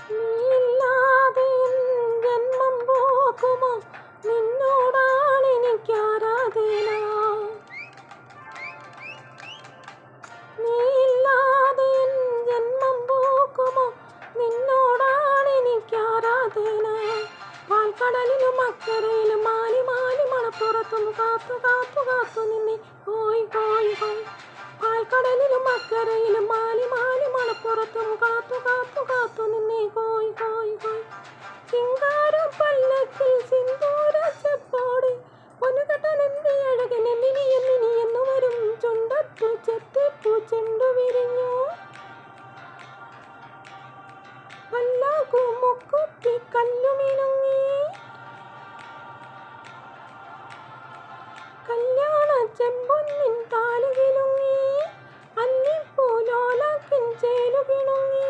നീയില്ലാതെ N ജന്മം പോക്കുമോ, നിന്നോടാണെനിക്കാരാധന. നീയില്ലാതെ N ജന്മം പോക്കുമോ, നിന്നോടാണെനിക്കാരാധന. പാൽക്കടലിലും അക്കരയിലും മാലി മാലി മണപ്പുറത്തും കാത്തു കാത്തു കാത്തു നിന്നെ ഹോയ് ഹോയ് ഹോയ്. പാൽക്കടലിലും അക്കരയിലും മാലി മാലി മണപ്പുറത്തും കാത്തു കാത്തു കാത്തു നിന്നെ ഹോയ് ഹോയ് ഹോയ്. ചിങ്കാര പല്ലക്കിൽ സിന്ദൂര ചെപ്പോടെ പൊന്നുകെട്ടനെന്റെ അഴകനെ മിനിയെന്നു വരും. ചുണ്ടത്തു ചെത്തിപ്പൂ ചെണ്ടു വിരിഞ്ഞു, പല്ലാക്കു മുക്കുത്തി കല്ലുമിനുങ്ങി. കല്യാണ ചെമ്പൊന്നിൻ താലി കിലുങ്ങി, അല്ലിപ്പൂലോലാക്കിൻ ചേലു കിണുങ്ങി.